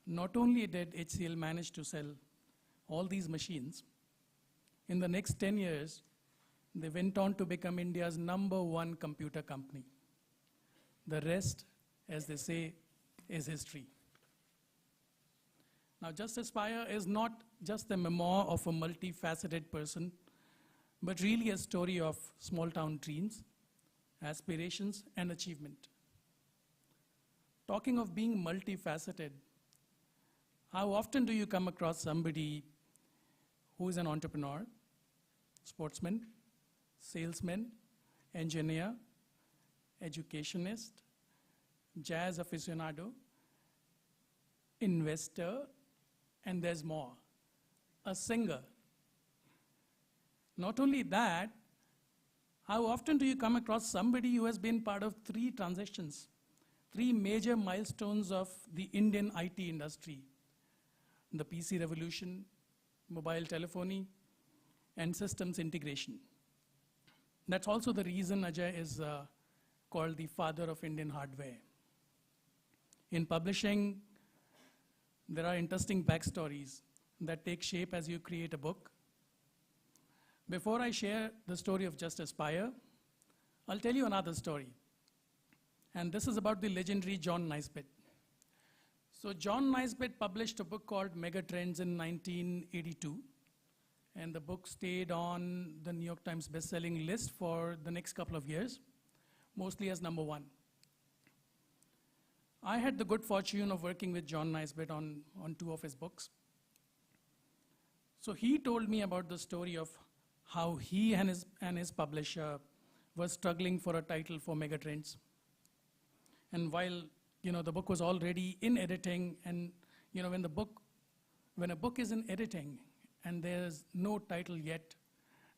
Not only did HCL manage to sell all these machines, in the next 10 years, they went on to become India's #1 computer company. The rest, as they say, is history. Now, Just Aspire is not just the memoir of a multifaceted person, but really a story of small-town dreams, aspirations, and achievement. Talking of being multifaceted, how often do you come across somebody who is an entrepreneur, sportsman, salesman, engineer, educationist, jazz aficionado, investor, and there's more, a singer? Not only that, how often do you come across somebody who has been part of 3 transitions, 3 major milestones of the Indian IT industry: the PC revolution, mobile telephony, and systems integration. That's also the reason Ajay is called the father of Indian hardware. In publishing, there are interesting backstories that take shape as you create a book. Before I share the story of Just Aspire, I'll tell you another story. And this is about the legendary John Naisbitt. So John Naisbitt published a book called Megatrends in 1982. And the book stayed on the New York Times best-selling list for the next couple of years, mostly as #1. I had the good fortune of working with John Naisbitt on 2 of his books. So he told me about the story of how he and his publisher were struggling for a title for Megatrends. And while the book was already in editing, and when a book is in editing and there's no title yet,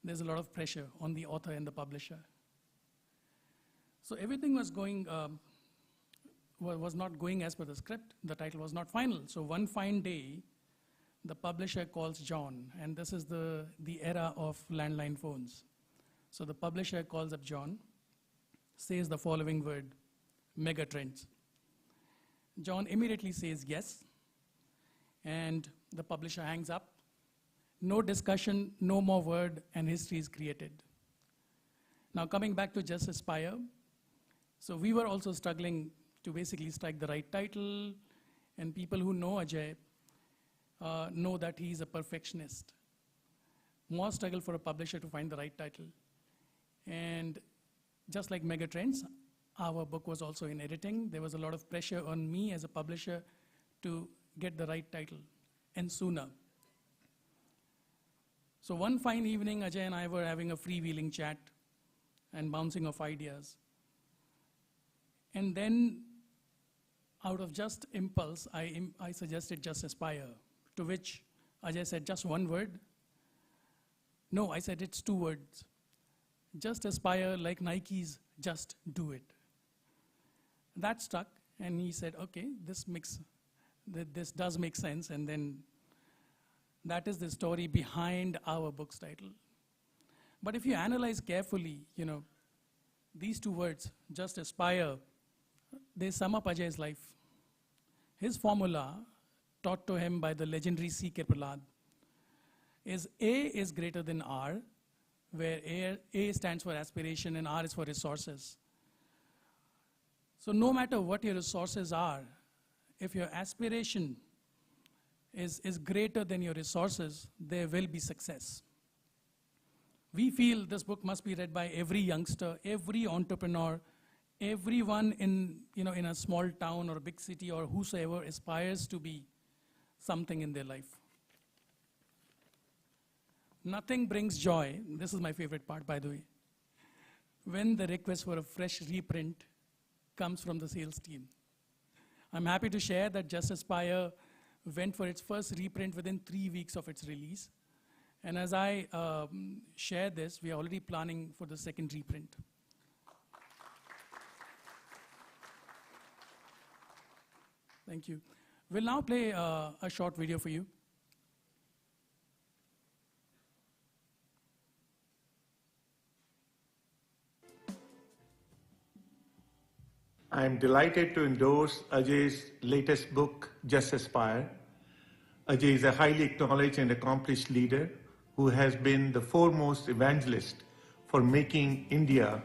there's a lot of pressure on the author and the publisher. So everything was not going as per the script. The title was not final. So one fine day, the publisher calls John, and this is the era of landline phones. So the publisher calls up John, says the following word: Megatrends. John immediately says yes, and the publisher hangs up. No discussion, no more word, and history is created. Now coming back to Just Aspire, so we were also struggling to basically strike the right title, and people who know Ajay know that he's a perfectionist. More struggle for a publisher to find the right title. And just like Megatrends, our book was also in editing. There was a lot of pressure on me as a publisher to get the right title, and sooner. So one fine evening, Ajay and I were having a freewheeling chat and bouncing off ideas. And then, out of just impulse, I suggested Just Aspire, to which Ajay said, just one word? No, I said, it's 2 words. Just aspire like Nike's Just Do It. That stuck, and he said, okay, this does make sense, and then that is the story behind our book's title. But if you analyze carefully, these 2 words, Just Aspire, they sum up Ajay's life. His formula, taught to him by the legendary C.K. Prahalad, is A is greater than R, where A stands for aspiration and R is for resources. So no matter what your resources are, if your aspiration is greater than your resources, there will be success. We feel this book must be read by every youngster, every entrepreneur, everyone in a small town or a big city, or whosoever aspires to be something in their life. Nothing brings joy, this is my favorite part, by the way, when the request for a fresh reprint comes from the sales team. I'm happy to share that Just Aspire went for its first reprint within 3 weeks of its release. And as I share this, we are already planning for the second reprint. Thank you. We'll now play a short video for you. I'm delighted to endorse Ajay's latest book, Just Aspire. Ajay is a highly acknowledged and accomplished leader who has been the foremost evangelist for making India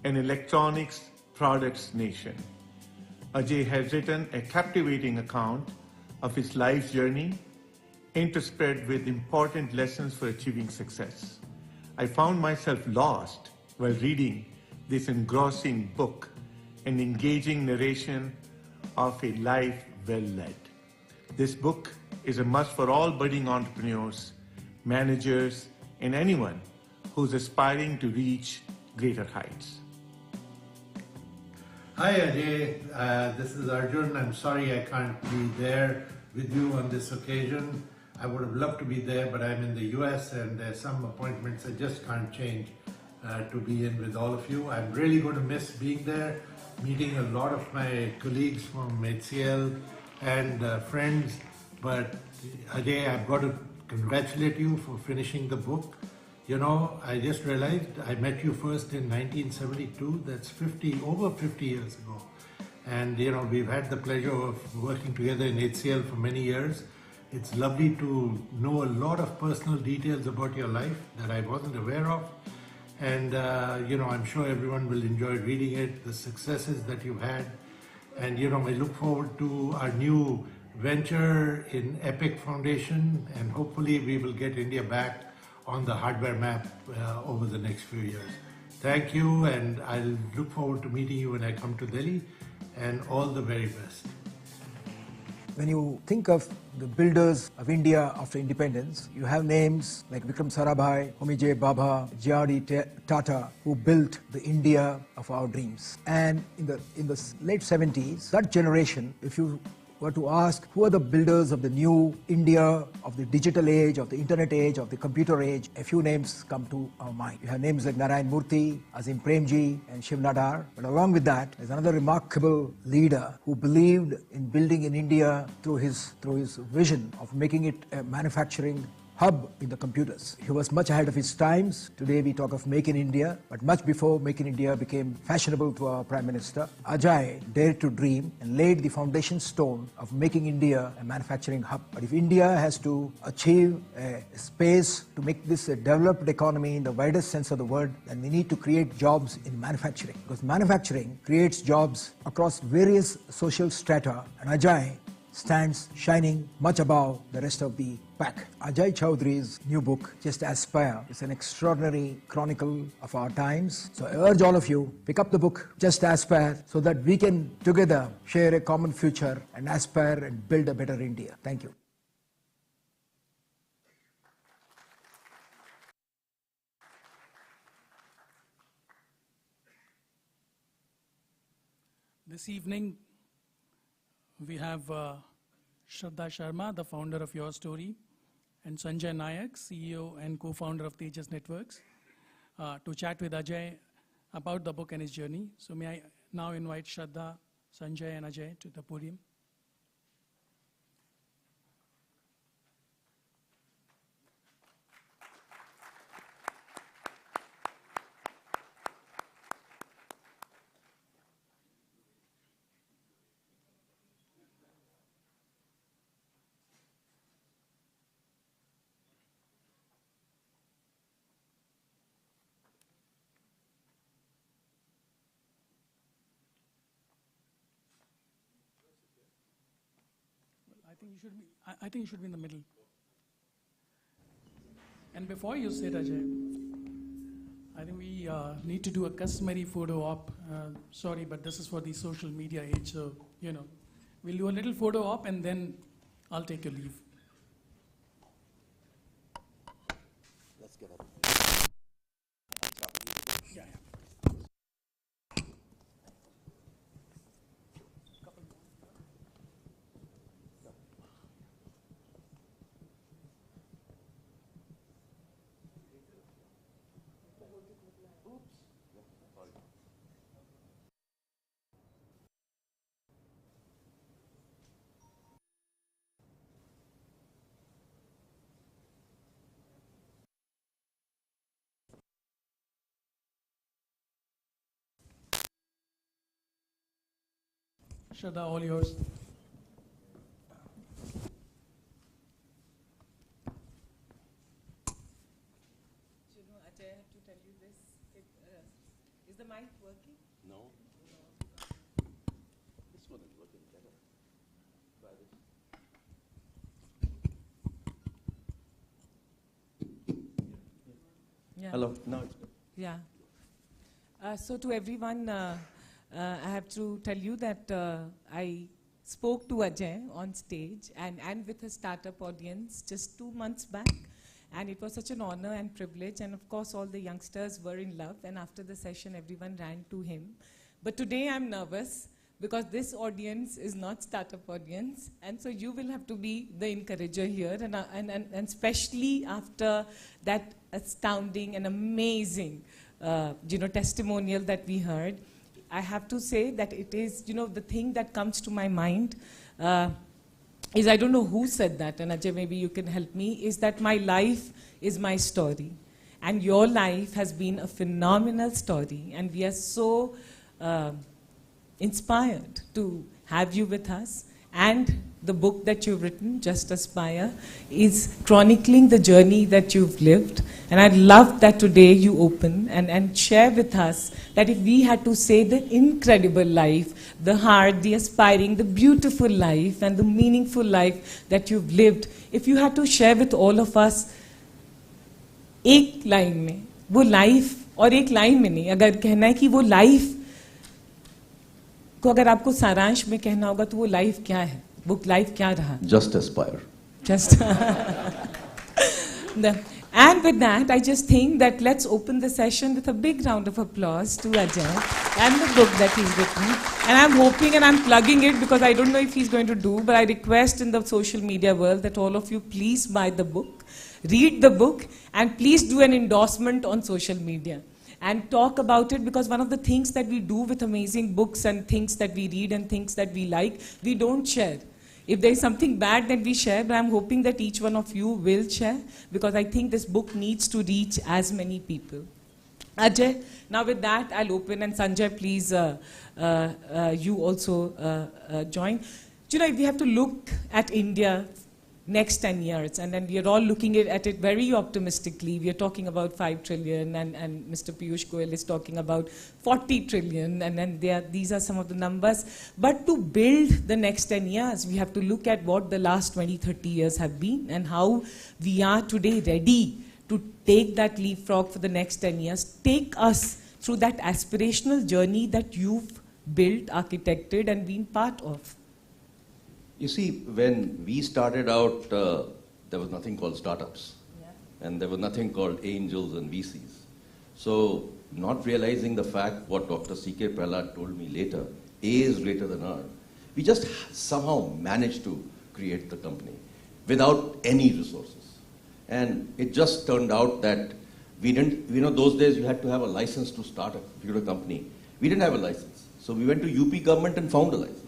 an electronics products nation. Ajay has written a captivating account of his life's journey, interspersed with important lessons for achieving success. I found myself lost while reading this engrossing book, an engaging narration of a life well led. This book is a must for all budding entrepreneurs, managers, and anyone who's aspiring to reach greater heights. Hi Ajay, this is Arjun. I'm sorry I can't be there with you on this occasion. I would have loved to be there, but I'm in the US and there's some appointments I just can't change to be in with all of you. I'm really going to miss being there, meeting a lot of my colleagues from HCL and friends. But Ajay, I've got to congratulate you for finishing the book. You know, I just realized I met you first in 1972. That's over 50 years ago. And, you know, we've had the pleasure of working together in HCL for many years. It's lovely to know a lot of personal details about your life that I wasn't aware of. And, you know, I'm sure everyone will enjoy reading it, the successes that you've had. And, you know, I look forward to our new venture in Epic Foundation, and hopefully we will get India back on the hardware map over the next few years. Thank you, and I'll look forward to meeting you when I come to Delhi, and all the very best. When you think of the builders of India after independence, you have names like Vikram Sarabhai, Homi J. Bhabha, J.R.D. Tata, who built the India of our dreams. And in the late 70s, that generation, if you were to ask who are the builders of the new India, of the digital age, of the internet age, of the computer age, a few names come to our mind. You have names like Narayan Murthy, Azim Premji, and Shiv Nadar. But along with that, there's another remarkable leader who believed in building in India through his vision of making it a manufacturing hub in the computers. He was much ahead of his times. Today we talk of Make in India, but much before Make in India became fashionable to our Prime Minister, Ajay dared to dream and laid the foundation stone of making India a manufacturing hub. But if India has to achieve a space to make this a developed economy in the widest sense of the word, then we need to create jobs in manufacturing, because manufacturing creates jobs across various social strata, and Ajay stands shining much above the rest of the pack. Ajay Chaudhary's new book, Just Aspire, is an extraordinary chronicle of our times. So I urge all of you, pick up the book, Just Aspire, so that we can together share a common future and aspire and build a better India. Thank you. This evening, we have Shraddha Sharma, the founder of Your Story, and Sanjay Nayak, CEO and co-founder of Tejas Networks, to chat with Ajay about the book and his journey. So may I now invite Shraddha, Sanjay, and Ajay to the podium. I think you should be in the middle. And before you sit, Ajay, I think we need to do a customary photo op. Sorry, but this is for the social media age, so, you know, we'll do a little photo op and then I'll take your leave. Let's get up. Yeah. Shraddha, all yours. Ajay, I have to tell you this. Is the mic working? No. This one is working better. Try this. Yeah. Hello. Now it's good. Yeah. So to everyone, I have to tell you that I spoke to Ajay on stage and with a startup audience just 2 months back. And it was such an honor and privilege. And of course, all the youngsters were in love. And after the session, everyone ran to him. But today I'm nervous because this audience is not startup audience. And so you will have to be the encourager here. And especially after that astounding and amazing testimonial that we heard, I have to say that it is, the thing that comes to my mind is, I don't know who said that, and Ajay, maybe you can help me, is that my life is my story. And your life has been a phenomenal story. And we are so inspired to have you with us. And the book that you've written, Just Aspire, is chronicling the journey that you've lived. And I love that today you open and share with us that if we had to say the incredible life, the hard, the aspiring, the beautiful life, and the meaningful life that you've lived, if you had to share with all of us, एक line में, वो life और एक line में नहीं, अगर कहना है कि वो लाइफ को अगर आपको सारांश में कहना होगा तो वो लाइफ क्या है, वो लाइफ क्या रहा? Just aspire. Just. And with that, I just think that let's open the session with a big round of applause to Ajay and the book that he's written. And I'm hoping and I'm plugging it because I don't know if he's going to do, but I request in the social media world that all of you please buy the book, read the book, and please do an endorsement on social media. And talk about it, because one of the things that we do with amazing books and things that we read and things that we like, we don't share. If there is something bad, then we share, but I'm hoping that each one of you will share, because I think this book needs to reach as many people. Ajay, now with that, I'll open, and Sanjay, please, you also join. If we have to look at India next 10 years, and then we are all looking at it very optimistically. We are talking about 5 trillion, and Mr. Piyush Goyal is talking about 40 trillion, and then these are some of the numbers. But to build the next 10 years, we have to look at what the last 20, 30 years have been, and how we are today ready to take that leapfrog for the next 10 years. Take us through that aspirational journey that you've built, architected, and been part of. You see, when we started out, there was nothing called startups. Yeah. And there was nothing called angels and VCs. So, not realizing the fact what Dr. C.K. Prahlad told me later, A is greater than R, we just somehow managed to create the company without any resources. And it just turned out that we didn't, those days you had to have a license to start a company. We didn't have a license. So we went to UP government and found a license.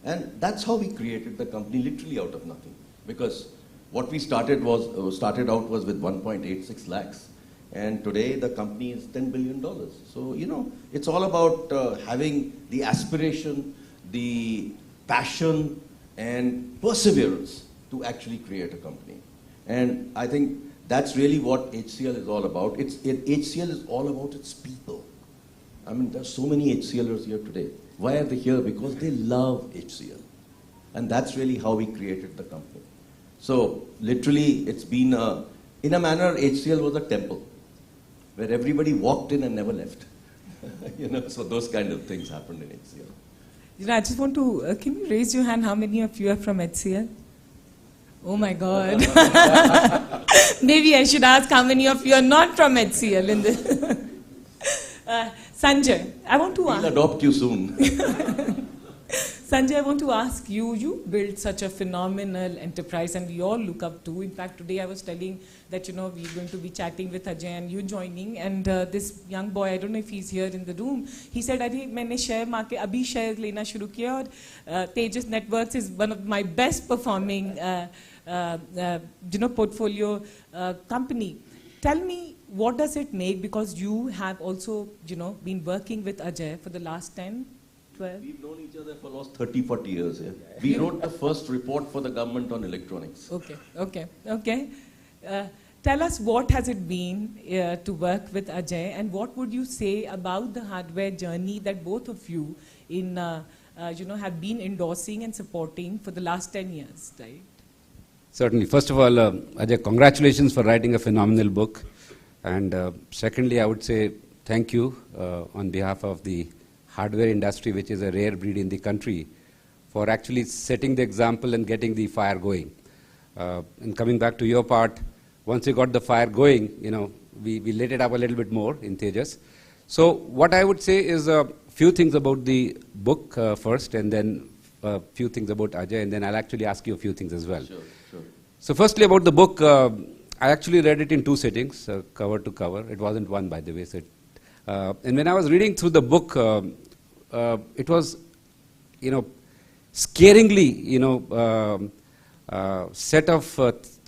And that's how we created the company, literally out of nothing. Because what we started out was with 1.86 lakhs. And today the company is $10 billion. So, it's all about having the aspiration, the passion, and perseverance to actually create a company. And I think that's really what HCL is all about. HCL is all about its people. I mean, there's so many HCLers here today. Why are they here? Because they love HCL. And that's really how we created the company. So, literally, it's been, in a manner, HCL was a temple where everybody walked in and never left. So those kind of things happened in HCL. I just want to, can you raise your hand, how many of you are from HCL? Oh my God. Maybe I should ask how many of you are not from HCL in this. Sanjay, I want to ask. We'll adopt you soon. Sanjay, I want to ask you, you built such a phenomenal enterprise and we all look up to. In fact, today I was telling that, we're going to be chatting with Ajay and you joining, and this young boy, I don't know if he's here in the room, he said, Adi, maine share market, abhi share lena shuru kiya, aur Tejas Networks is one of my best performing, portfolio company. Tell me, what does it make? Because you have also, been working with Ajay for the last 10 12? We've known each other for last 30, 40 years. Yeah? We wrote the first report for the government on electronics. Okay. Tell us, what has it been to work with Ajay, and what would you say about the hardware journey that both of you have been endorsing and supporting for the last 10 years, right? Certainly. First of all, Ajay, congratulations for writing a phenomenal book. And secondly, I would say thank you on behalf of the hardware industry, which is a rare breed in the country, for actually setting the example and getting the fire going. And coming back to your part, once we got the fire going, we lit it up a little bit more in Tejas. So what I would say is a few things about the book first, and then a few things about Ajay, and then I'll actually ask you a few things as well. Sure. So firstly about the book, I actually read it in two sittings, cover to cover. It wasn't one, by the way. So and when I was reading through the book, it was, scaringly, set of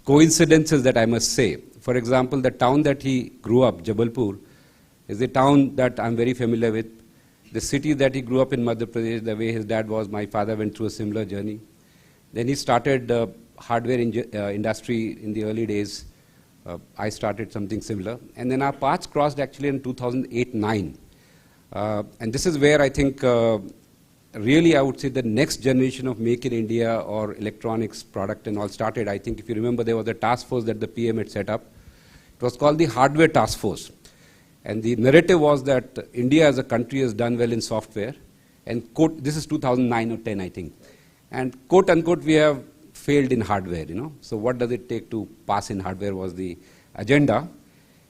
coincidences that I must say. For example, the town that he grew up, Jabalpur, is a town that I'm very familiar with. The city that he grew up in, Madhya Pradesh, the way his dad was, my father went through a similar journey. Then he started hardware industry in the early days. I started something similar. And then our paths crossed actually in 2008-9. And this is where I think really I would say the next generation of Make in India or electronics product and all started. I think if you remember, there was a task force that the PM had set up. It was called the Hardware Task Force. And the narrative was that India as a country has done well in software. And quote, this is 2009 or 10, I think. And quote unquote, we have failed in hardware, So what does it take to pass in hardware was the agenda.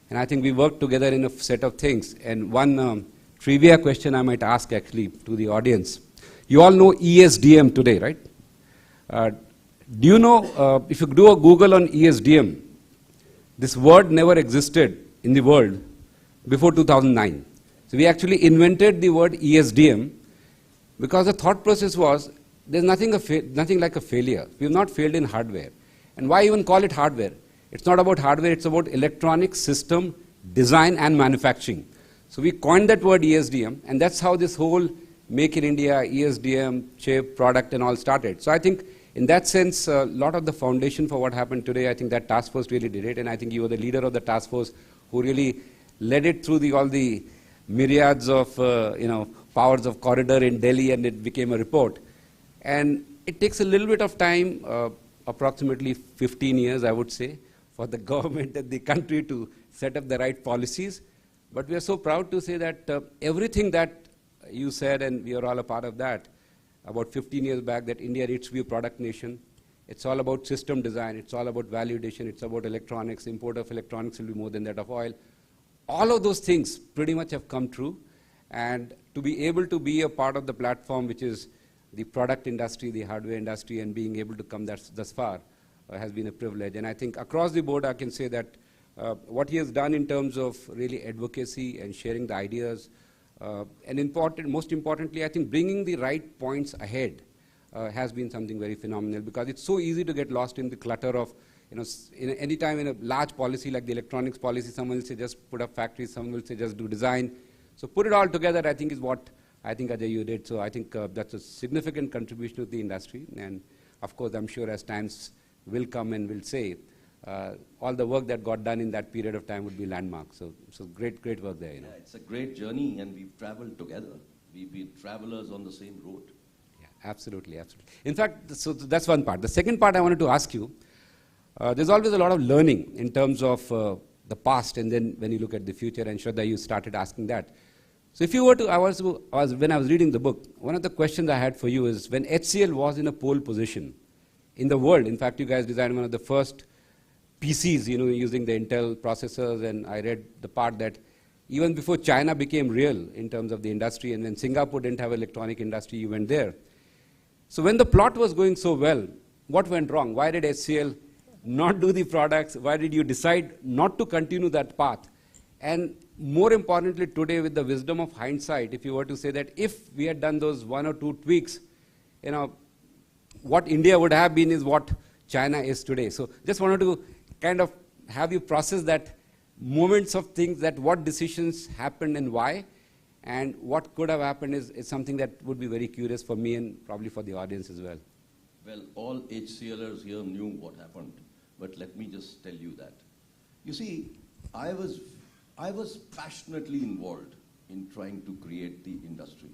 And I think we worked together in a set of things. And one trivia question I might ask actually to the audience. You all know ESDM today, right? Do you know, if you do a Google on ESDM, this word never existed in the world before 2009. So we actually invented the word ESDM because the thought process was, there's nothing like a failure. We have not failed in hardware. And why even call it hardware? It's not about hardware, it's about electronic system design and manufacturing. So we coined that word ESDM, and that's how this whole Make in India, ESDM, chip, product and all started. So I think in that sense, a lot of the foundation for what happened today, I think that task force really did it. And I think you were the leader of the task force who really led it through all the myriads of powers of corridor in Delhi, and it became a report. And it takes a little bit of time, approximately 15 years, I would say, for the government and the country to set up the right policies. But we are so proud to say that everything that you said, and we are all a part of that, about 15 years back, that India needs to be a product nation. It's all about system design. It's all about validation. It's about electronics. Import of electronics will be more than that of oil. All of those things pretty much have come true. And to be able to be a part of the platform, which is the product industry, the hardware industry, and being able to come thus far has been a privilege. And I think across the board, I can say that what he has done in terms of really advocacy and sharing the ideas, and most importantly, I think bringing the right points ahead has been something very phenomenal, because it's so easy to get lost in the clutter of, any time in a large policy like the electronics policy, someone will say just put up factories, someone will say just do design. So put it all together, I think, is what I think, Ajay, you did. So I think that's a significant contribution to the industry. And of course, I'm sure as times will come and will say, all the work that got done in that period of time would be landmark. So great work there. Yeah, it's a great journey, and we've traveled together. We've been travelers on the same road. Yeah, absolutely. In fact, so that's one part. The second part I wanted to ask you, there's always a lot of learning in terms of the past, and then when you look at the future, and Shraddha, you started asking that. So if you were to, when I was reading the book, one of the questions I had for you is, when HCL was in a pole position in the world, in fact, you guys designed one of the first PCs, using the Intel processors, and I read the part that even before China became real in terms of the industry, and when Singapore didn't have an electronic industry, you went there. So when the plot was going so well, what went wrong? Why did HCL not do the products? Why did you decide not to continue that path? And more importantly, today, with the wisdom of hindsight, if you were to say that if we had done those one or two tweaks, what India would have been is what China is today. So just wanted to kind of have you process that moments of things, that what decisions happened and why. And what could have happened is something that would be very curious for me and probably for the audience as well. Well, all HCLers here knew what happened, but let me just tell you that. You see, I was passionately involved in trying to create the industry.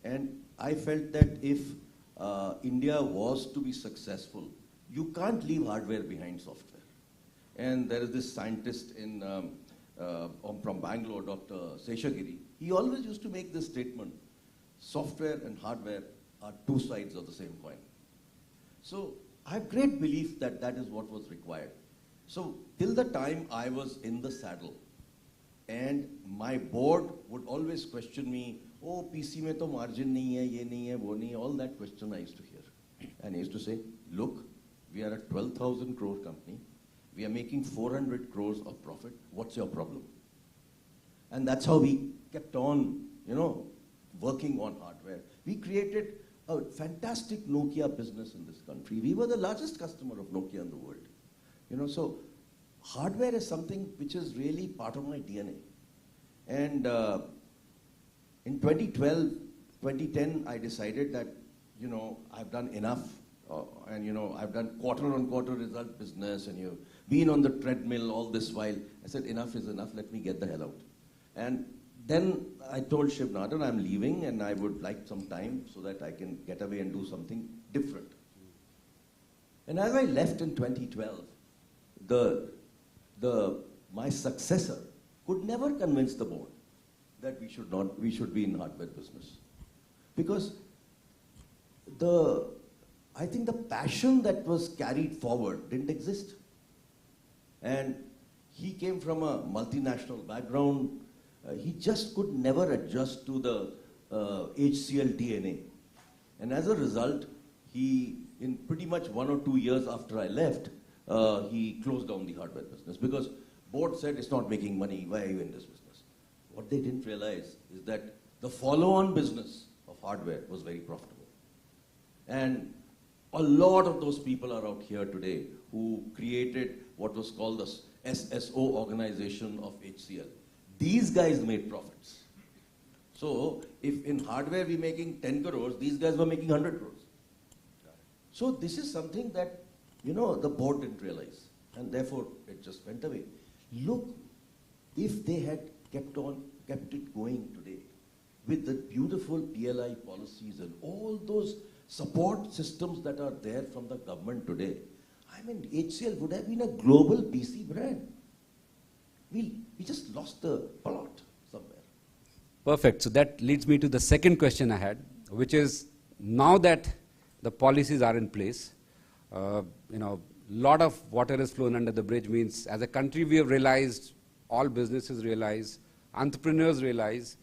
And I felt that if India was to be successful, you can't leave hardware behind software. And there is this scientist from Bangalore, Dr. Seshagiri. He always used to make this statement: software and hardware are two sides of the same coin. So I have great belief that that is what was required. So till the time I was in the saddle, and my board would always question me, oh, PC mein to margin nahi hai, ye nahi hai, wo nahi hai, all that question I used to hear. And I used to say, look, we are a 12,000 crore company. We are making 400 crores of profit. What's your problem? And that's how we kept on, working on hardware. We created a fantastic Nokia business in this country. We were the largest customer of Nokia in the world. So hardware is something which is really part of my DNA. And in 2012, 2010, I decided that, I've done enough. And I've done quarter-on-quarter result business, and you've been on the treadmill all this while. I said, enough is enough, let me get the hell out. And then I told Shiv Nadar I'm leaving, and I would like some time so that I can get away and do something different. And as I left in 2012, my successor could never convince the board that we should be in hardware business. Because I think the passion that was carried forward didn't exist. And he came from a multinational background. He just could never adjust to the HCL DNA. And as a result, in pretty much 1 or 2 years after I left, he closed down the hardware business because board said it's not making money, why are you in this business? What they didn't realize is that the follow-on business of hardware was very profitable. And a lot of those people are out here today who created what was called the SSO organization of HCL. These guys made profits. So if in hardware we're making 10 crores, these guys were making 100 crores. So this is something that, the board didn't realize. And therefore, it just went away. Look, if they had kept it going today with the beautiful PLI policies and all those support systems that are there from the government today, HCL would have been a global PC brand. We just lost the plot somewhere. Perfect. So that leads me to the second question I had, which is, now that the policies are in place, lot of water has flown under the bridge. Means as a country we have realized, all businesses realize, entrepreneurs realize,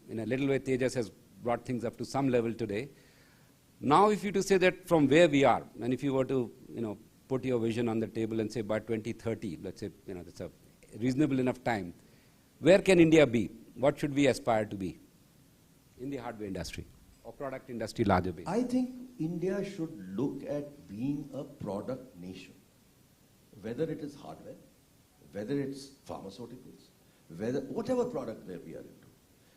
in a little way Tejas has brought things up to some level today. Now if you to say that from where we are, and if you were to put your vision on the table and say by 2030, let's say that's a reasonable enough time, where can India be? What should we aspire to be in the hardware industry or product industry larger base? I think India should look at being a product nation, whether it is hardware, whether it's pharmaceuticals, whatever product where we are into.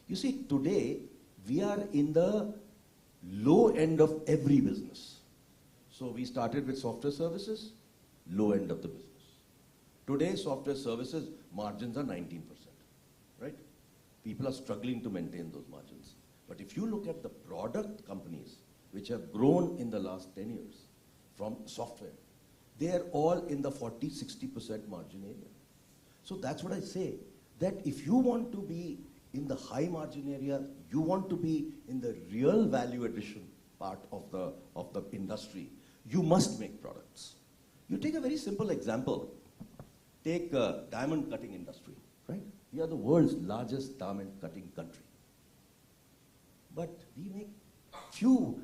You see, today we are in the low end of every business. So we started with software services, low end of the business. Today, software services margins are 19%, right? People are struggling to maintain those margins. But if you look at the product companies which have grown in the last 10 years from software, they are all in the 40-60% margin area. So that's what I say, that if you want to be in the high margin area, you want to be in the real value addition part of the industry, you must make products. You take a very simple example. Take diamond cutting industry, right? We are the world's largest diamond cutting country. But we make few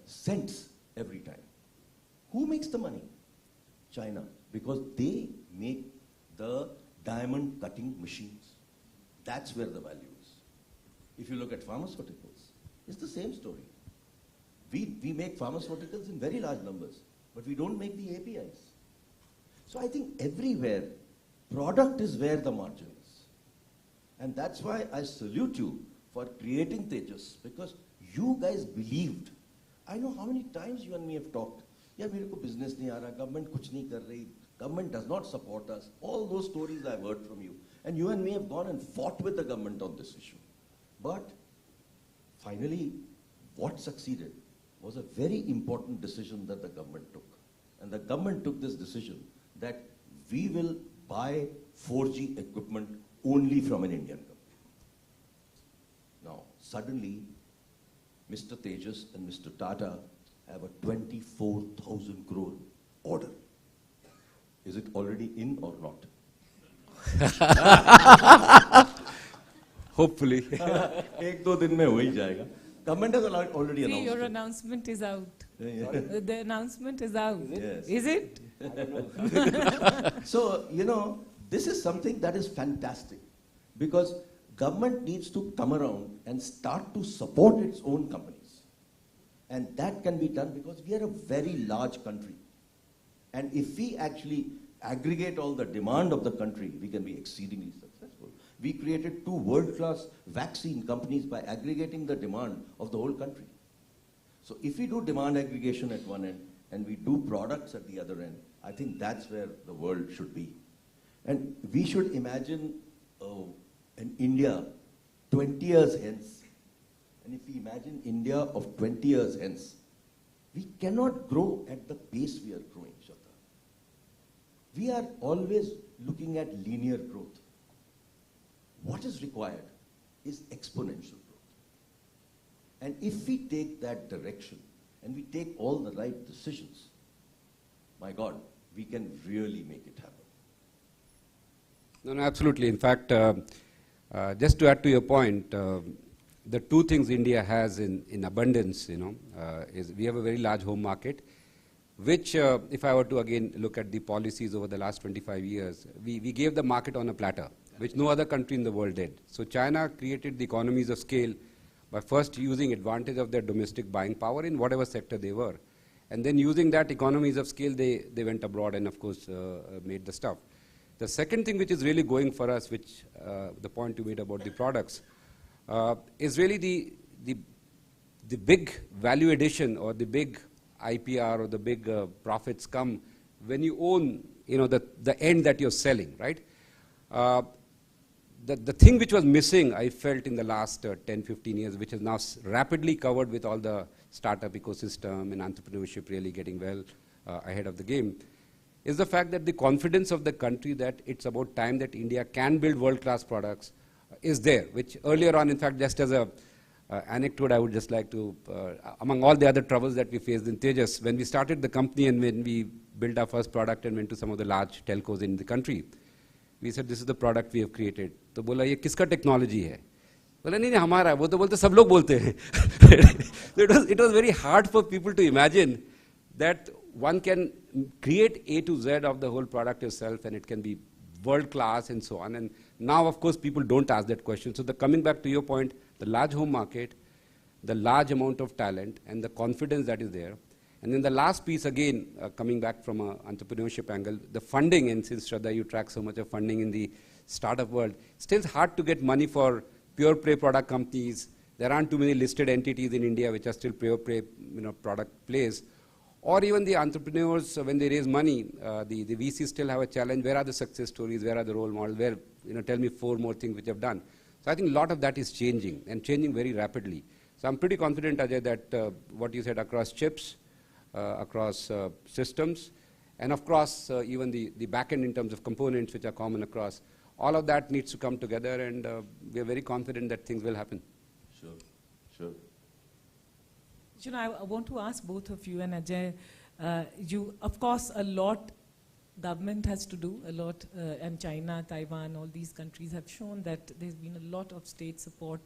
cents every time. Who makes the money? China, because they make the diamond cutting machines. That's where the value is. If you look at pharmaceuticals, it's the same story. We make pharmaceuticals in very large numbers, but we don't make the APIs. So I think everywhere, product is where the margin is. And that's why I salute you for creating Tejas, because you guys believed. I know how many times you and me have talked. Yeah, मेरे को business नहीं आ रहा, government कुछ नहीं कर रही, government does not support us. All those stories I've heard from you. And you and me have gone and fought with the government on this issue. But finally, what succeeded was a very important decision that the government took. And the government took this decision that we will buy 4G equipment only from an Indian company. Now, suddenly, Mr. Tejas and Mr. Tata have a 24,000 crore order. Is it already in or not? Hopefully. एक दो दिन में हो ही जाएगा. Government has already See, announced your it. announcement is out. Yeah. The announcement is out. Yes. Is it? So, you know, this is something that is fantastic, because government needs to come around and start to support its own companies. And that can be done because we are a very large country. And if we actually aggregate all the demand of the country, we can be exceedingly successful. We created 2 world-class vaccine companies by aggregating the demand of the whole country. So if we do demand aggregation at one end and we do products at the other end, I think that's where the world should be. And we should imagine an India 20 years hence. And if we imagine India of 20 years hence, we cannot grow at the pace we are growing, Shraddha. We are always looking at linear growth. What is required is exponential growth. And if we take that direction and we take all the right decisions, my God, we can really make it happen. No, absolutely. In fact, just to add to your point, the 2 things India has in abundance, is we have a very large home market, which, if I were to again look at the policies over the last 25 years, we gave the market on a platter, which no other country in the world did. So China created the economies of scale by first using advantage of their domestic buying power in whatever sector they were. And then using that economies of scale, they went abroad and, of course, made the stuff. The second thing which is really going for us, which the point you made about the products, is really the big value addition or the big IPR or the big profits come when you own, the end that you're selling, right? The thing which was missing, I felt in the last 10, 15 years, which is now rapidly covered with all the startup ecosystem and entrepreneurship really getting well ahead of the game, is the fact that the confidence of the country that it's about time that India can build world-class products is there, which earlier on, in fact, just as a anecdote, I would just like to, among all the other troubles that we faced in Tejas, when we started the company and when we built our first product and went to some of the large telcos in the country, we said, this is the product we have created. तो बोला ये किसका technology है? बोला नहीं हमारा है. वो तो बोलते सब लोग बोलते हैं. So it was very hard for people to imagine that one can create A to Z of the whole product yourself and it can be world class and so on. And now, of course, people don't ask that question. So coming back to your point, the large home market, the large amount of talent and the confidence that is there. And then the last piece, again, coming back from an entrepreneurship angle, the funding, and since Shraddha, you track so much of funding in the startup world, still it's hard to get money for pure play product companies. There aren't too many listed entities in India which are still pure play product plays. Or even the entrepreneurs, when they raise money, the VCs still have a challenge. Where are the success stories? Where are the role models? Where, tell me 4 more things which I've done. So I think a lot of that is changing and changing very rapidly. So I'm pretty confident, Ajay, that what you said across chips, across systems, and of course even the back end in terms of components which are common across, all of that needs to come together, and we are very confident that things will happen. Sure. I want to ask both of you, and Ajay, you, of course, a lot government has to do, a lot, and China, Taiwan, all these countries have shown that there's been a lot of state support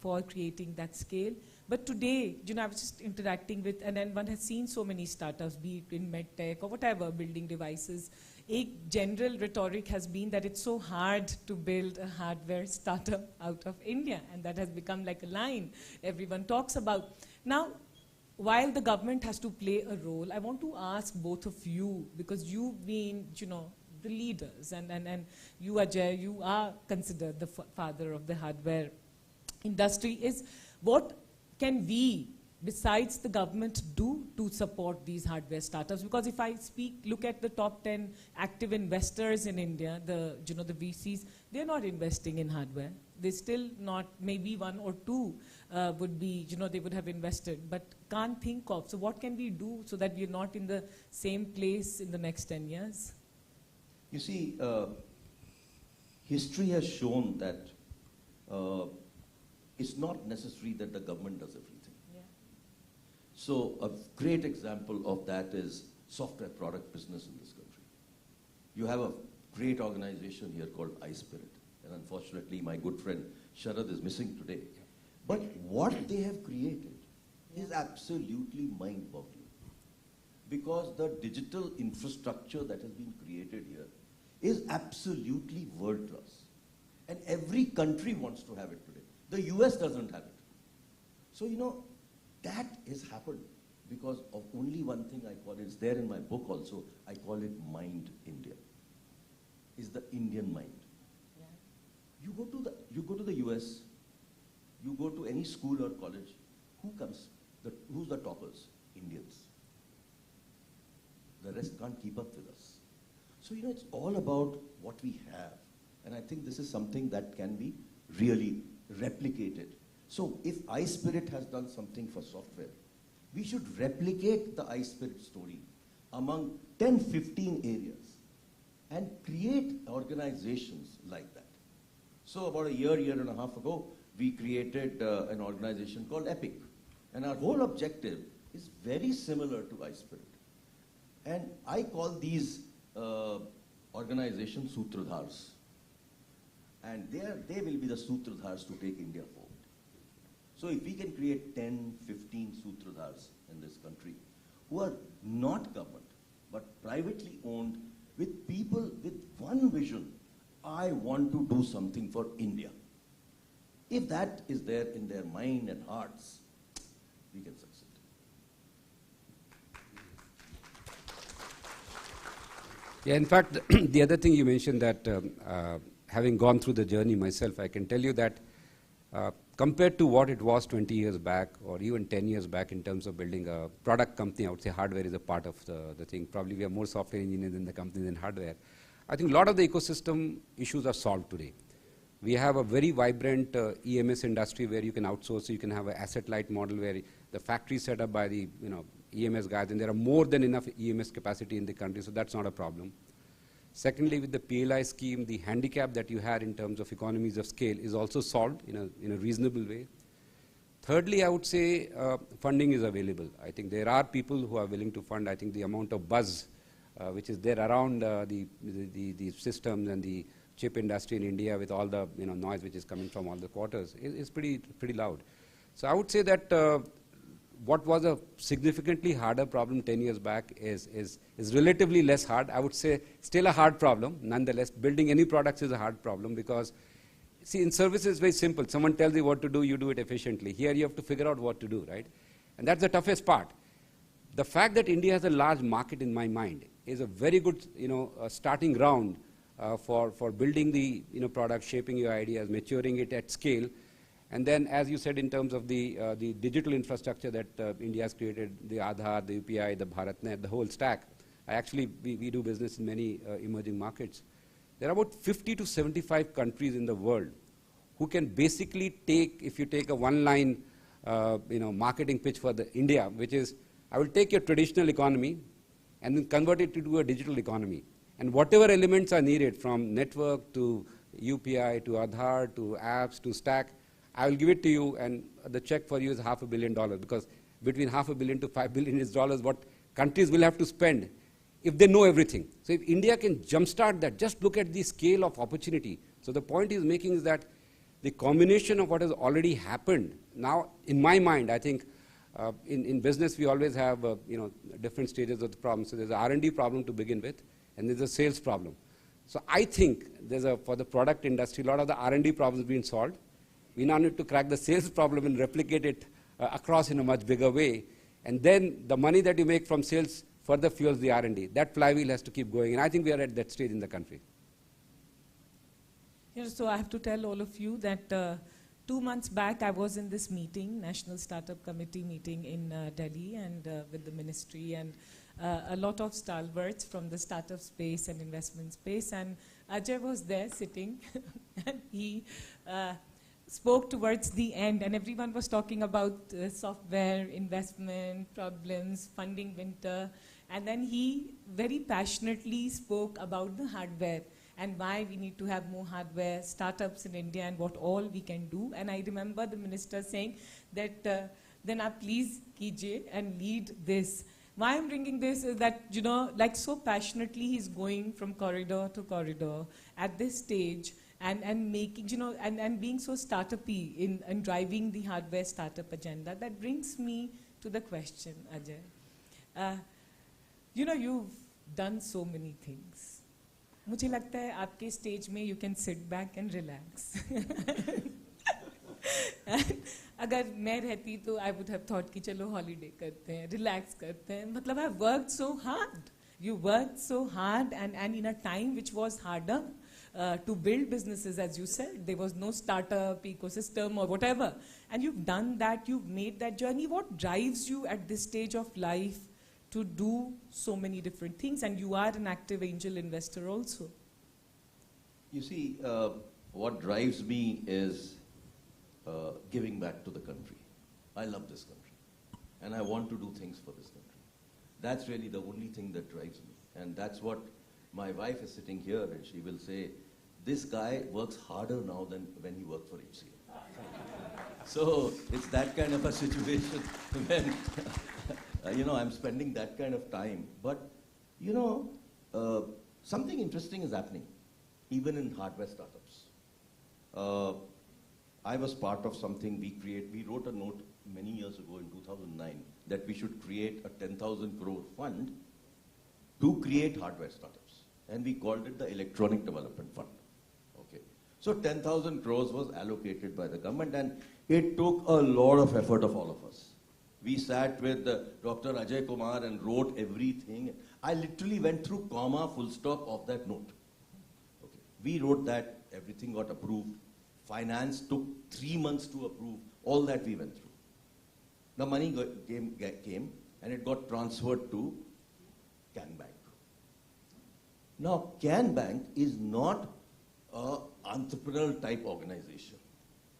for creating that scale. But today, I was just interacting with, and then one has seen so many startups, be it in medtech or whatever, building devices. A general rhetoric has been that it's so hard to build a hardware startup out of India, and that has become like a line everyone talks about. Now, while the government has to play a role, I want to ask both of you, because you've been, the leaders, and you, Ajay, you are considered the father of the hardware industry, is what can we, besides the government, do to support these hardware startups? Because if I look at the top 10 active investors in India, the VCs, they're not investing in hardware. They still not, maybe one or two would be, they would have invested, but can't think of. So what can we do so that we're not in the same place in the next 10 years? You see, history has shown that it's not necessary that the government does everything. Yeah. So a great example of that is software product business in this country. You have a great organization here called iSpirit. And unfortunately, my good friend Sharad is missing today. But what they have created is absolutely mind-boggling. Because the digital infrastructure that has been created here is absolutely world-class. And every country wants to have it today. The US doesn't have it. So, that has happened because of only one thing I call it. It's there in my book also. I call it Mind India. It's the Indian mind. You go to the US, you go to any school or college, who's the toppers? Indians. The rest can't keep up with us. So, it's all about what we have. And I think this is something that can be really replicated. So if iSpirit has done something for software, we should replicate the iSpirit story among 10, 15 areas and create organizations like that. So about a year and a half ago, we created an organization called EPIC. And our whole objective is very similar to iSpirit. And I call these organizations Sutradhars. And they will be the Sutradhars to take India forward. So if we can create 10, 15 Sutradhars in this country who are not government, but privately owned, with people with one vision, I want to do something for India. If that is there in their mind and hearts, we can succeed. Yeah, in fact, the other thing you mentioned that having gone through the journey myself, I can tell you that compared to what it was 20 years back or even 10 years back in terms of building a product company, I would say hardware is a part of the thing. Probably we have more software engineers in the company than hardware. I think a lot of the ecosystem issues are solved today. We have a very vibrant EMS industry where you can outsource, so you can have an asset-light model where the factory is set up by the EMS guys, and there are more than enough EMS capacity in the country, so that's not a problem. Secondly, with the PLI scheme, the handicap that you had in terms of economies of scale is also solved in a reasonable way. Thirdly, I would say funding is available. I think there are people who are willing to fund. I think the amount of buzz which is there around the systems and the chip industry in India with all the noise which is coming from all the quarters is pretty loud. So I would say that what was a significantly harder problem 10 years back is relatively less hard. I would say still a hard problem. Nonetheless, building any products is a hard problem because, see, in services it's very simple. Someone tells you what to do, you do it efficiently. Here you have to figure out what to do, right? And that's the toughest part. The fact that India has a large market in my mind is a very good starting ground for building the product, shaping your ideas, maturing it at scale. And then, as you said, in terms of the digital infrastructure that India has created, the Aadhaar, the UPI, the BharatNet, the whole stack. We do business in many emerging markets. There are about 50 to 75 countries in the world who can basically take, if you take a one-line marketing pitch for India, which is, I will take your traditional economy and then convert it to a digital economy. And whatever elements are needed, from network to UPI to Aadhaar to apps to stack, I will give it to you, and the check for you is $500 million, because between $500 million to $5 billion is dollars what countries will have to spend if they know everything. So if India can jumpstart that, just look at the scale of opportunity. So the point he's making is that the combination of what has already happened, now in my mind, I think in business we always have different stages of the problem. So there's an R&D problem to begin with, and there's a sales problem. So I think for the product industry, a lot of the R&D problems have been solved. We now need to crack the sales problem and replicate it across in a much bigger way. And then the money that you make from sales further fuels the R&D. That flywheel has to keep going, and I think we are at that stage in the country. So I have to tell all of you that 2 months back I was in this meeting, National Startup Committee meeting in Delhi, and with the ministry and a lot of stalwarts from the startup space and investment space, and Ajay was there sitting and he spoke towards the end, and everyone was talking about software, investment, problems, funding winter, and then he very passionately spoke about the hardware and why we need to have more hardware startups in India and what all we can do. And I remember the minister saying that then please kijiye and lead this. Why I'm bringing this is that, you know, like so passionately he's going from corridor to corridor at this stage and making, you know, and being so startup-y in driving the hardware startup agenda. That brings me to the question, Ajay. You know, you've done so many things. मुझे लगता है आपके stage में you can sit back and relax. अगर मैं रहती तो I would have thought कि चलो holiday करते हैं, relax करते हैं. मतलब I've worked so hard. You worked so hard and in a time which was harder to build businesses, as you said. There was no startup ecosystem or whatever. And you've done that, you've made that journey. What drives you at this stage of life to do so many different things? And you are an active angel investor also. You see, what drives me is giving back to the country. I love this country, and I want to do things for this country. That's really the only thing that drives me. And that's what my wife is sitting here, and she will say, this guy works harder now than when he worked for HCL. So it's that kind of a situation when you know, I'm spending that kind of time. But, you know, something interesting is happening, even in hardware startups. I was part of something we wrote a note many years ago in 2009 that we should create a 10,000 crore fund to create hardware startups. And we called it the Electronic Development Fund. Okay. So 10,000 crores was allocated by the government, and it took a lot of effort of all of us. We sat with Dr. Ajay Kumar and wrote everything. I literally went through comma, full stop of that note. Okay. We wrote that, everything got approved. Finance took 3 months to approve. All that we went through. The money came and it got transferred to Can Bank. Now, Can Bank is not an entrepreneurial type organization.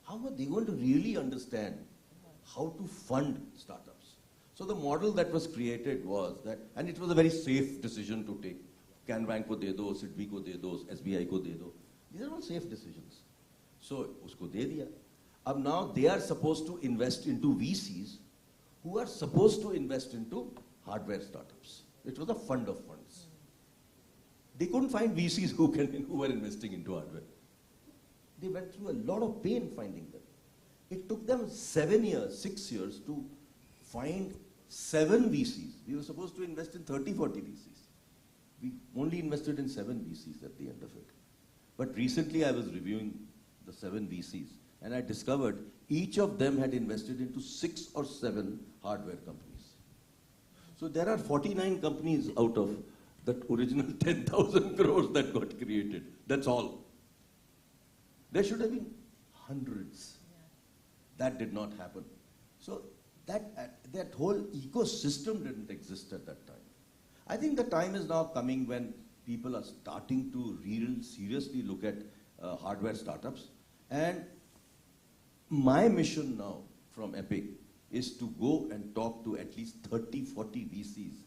How are they going to really understand how to fund startups? So the model that was created was that, and it was a very safe decision to take. Can Bank ko de do, SIDBI ko de do, SBI ko de do. These are all safe decisions. So usko de diya. Ab now they are supposed to invest into VCs who are supposed to invest into hardware startups. It was a fund of funds. They couldn't find VCs who were investing into hardware. They went through a lot of pain finding them. It took them 7 years, 6 years to find 7 VCs. We were supposed to invest in 30, 40 VCs. We only invested in 7 VCs at the end of it. But recently I was reviewing the 7 VCs, and I discovered each of them had invested into 6 or 7 hardware companies. So there are 49 companies out of that original 10,000 crores that got created. That's all. There should have been hundreds. That did not happen. So that whole ecosystem didn't exist at that time. I think the time is now coming when people are starting to real seriously look at hardware startups. And my mission now from Epic is to go and talk to at least 30, 40 VCs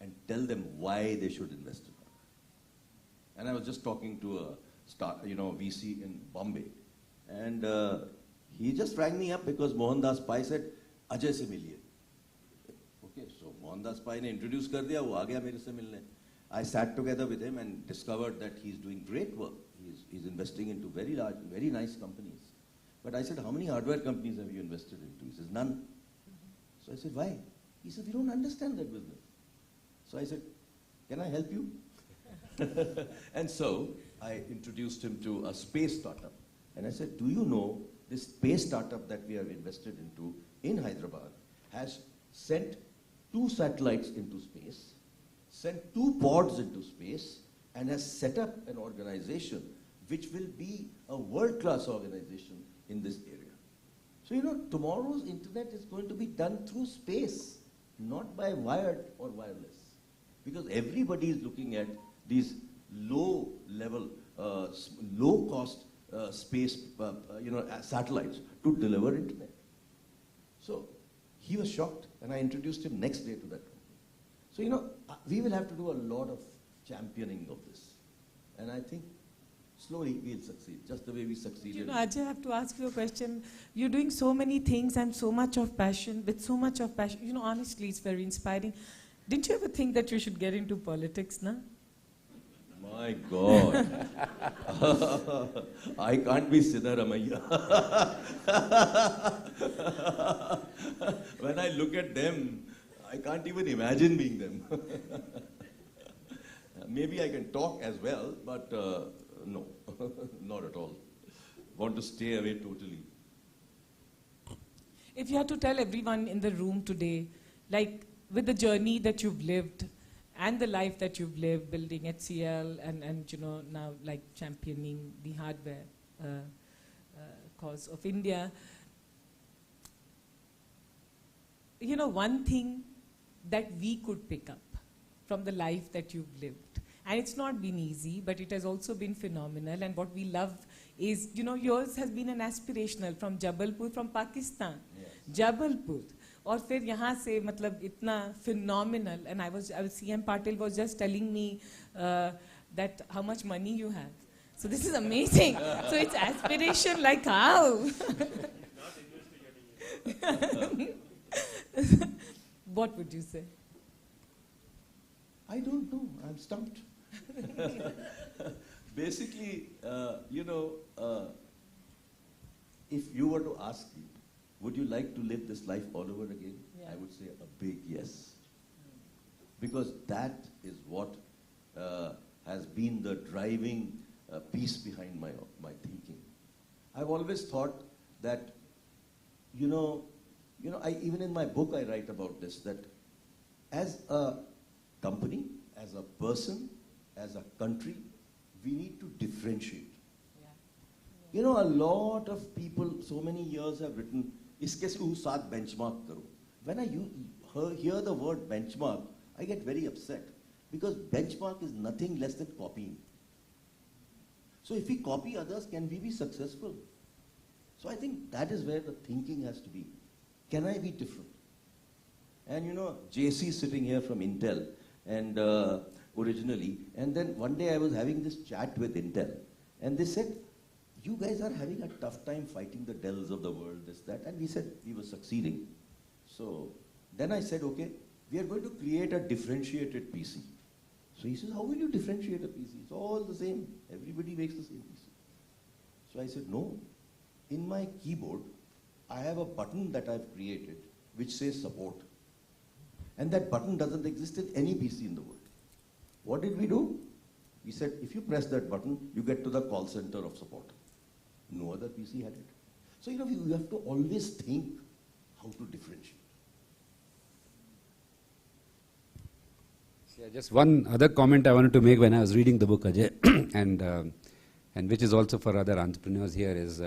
and tell them why they should invest in hardware. And I was just talking to a VC in Bombay, and he just rang me up because Mohandas Pai said, Ajay se miliye. Okay, so Mohandas Pai ne introduce kar diya, wo aa gaya mere se milne. I sat together with him and discovered that he's doing great work. He's investing into very large, very nice companies. But I said, how many hardware companies have you invested into? He says, none. So I said, why? He said, we don't understand that business. So I said, can I help you? And so I introduced him to a space startup. And I said, do you know this space startup that we have invested into in Hyderabad has sent 2 satellites into space sent 2 pods into space and has set up an organization which will be a world-class organization in this area. So, tomorrow's internet is going to be done through space, not by wired or wireless. Because everybody is looking at these low-level, low-cost space, satellites to deliver internet. So, he was shocked, and I introduced him next day to that company. So, we will have to do a lot of championing of this. And I think slowly we'll succeed, just the way we succeeded. Ajay, I have to ask you a question. You're doing so many things and so much of passion, with so much of passion. Honestly, it's very inspiring. Didn't you ever think that you should get into politics, na? My God. I can't be Siddharamaiah. When I look at them, I can't even imagine being them. Maybe I can talk as well, but no, not at all. Want to stay away totally. If you had to tell everyone in the room today, like with the journey that you've lived and the life that you've lived, building HCL and now like championing the hardware cause of India, one thing that we could pick up from the life that you've lived. And it's not been easy, but it has also been phenomenal. And what we love is, yours has been an aspirational from Jabalpur, from Pakistan. Yes. Jabalpur. और फिर यहाँ से मतलब इतना phenomenal. And I was CM Patil was just telling me that how much money you have. So this is amazing. So it's aspiration like how? What would you say? I don't know. I'm stumped. Basically, if you were to ask me, would you like to live this life all over again? Yeah. I would say a big yes. Because that is what has been the driving piece behind my thinking. I've always thought that, even in my book I write about this, that as a company, as a person, as a country, we need to differentiate. Yeah. A lot of people, so many years have written, iske saath benchmark karo. When I hear the word benchmark, I get very upset. Because benchmark is nothing less than copying. So if we copy others, can we be successful? So I think that is where the thinking has to be. Can I be different? And JC sitting here from Intel, and originally, and then one day I was having this chat with Intel, and they said, you guys are having a tough time fighting the Dells of the world, this, that, and we said we were succeeding. So then I said, okay, we are going to create a differentiated PC. So he says, how will you differentiate a PC? It's all the same. Everybody makes the same PC. So I said, no. In my keyboard, I have a button that I've created which says support. And that button doesn't exist in any PC in the world. What did we do? We said, if you press that button, you get to the call center of support. No other PC had it. So, you have to always think how to differentiate. Yeah, just one other comment I wanted to make when I was reading the book, Ajay, and which is also for other entrepreneurs here is,